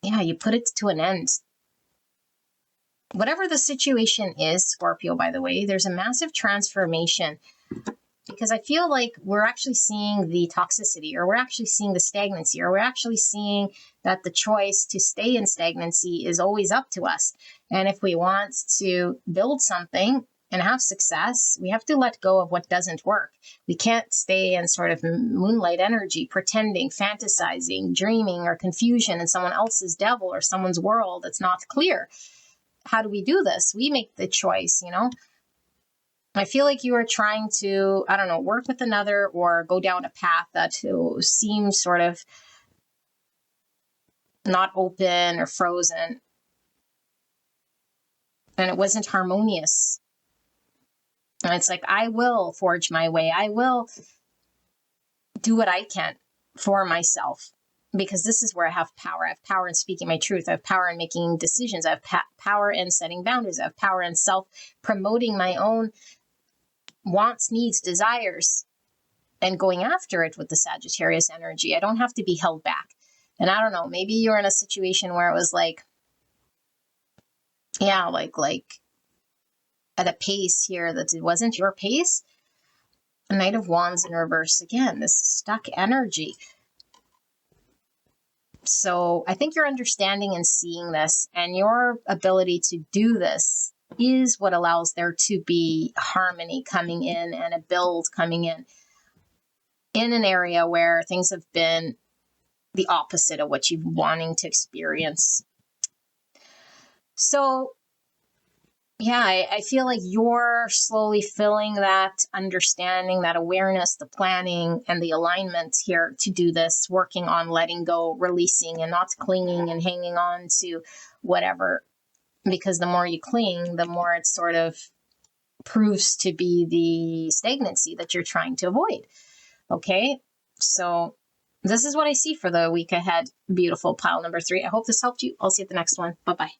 Yeah, you put it to an end. Whatever the situation is, Scorpio, by the way, there's a massive transformation, because I feel like we're actually seeing the toxicity, or we're actually seeing the stagnancy, or we're actually seeing that the choice to stay in stagnancy is always up to us. And if we want to build something and have success, we have to let go of what doesn't work. We can't stay in sort of moonlight energy, pretending, fantasizing, dreaming, or confusion in someone else's devil or someone's world that's not clear. How do we do this? We make the choice, you know? I feel like you are trying to, I don't know, work with another or go down a path that seems sort of not open or frozen. And it wasn't harmonious. And it's like, I will forge my way. I will do what I can for myself, because this is where I have power. I have power in speaking my truth. I have power in making decisions. I have power in setting boundaries. I have power in self-promoting my own wants, needs, desires, and going after it with the Sagittarius energy. I don't have to be held back. And I don't know, maybe you're in a situation where it was like, yeah, like at a pace here that it wasn't your pace. A Knight of Wands in reverse again, this stuck energy. So I think you're understanding and seeing this, and your ability to do this is what allows there to be harmony coming in and a build coming in an area where things have been the opposite of what you're wanting to experience. So yeah, I feel like you're slowly filling that understanding, that awareness, the planning, and the alignment here to do this, working on letting go, releasing, and not clinging and hanging on to whatever. Because the more you cling, the more it sort of proves to be the stagnancy that you're trying to avoid. Okay, so this is what I see for the week ahead. Beautiful pile number 3. I hope this helped you. I'll see you at the next one. Bye-bye.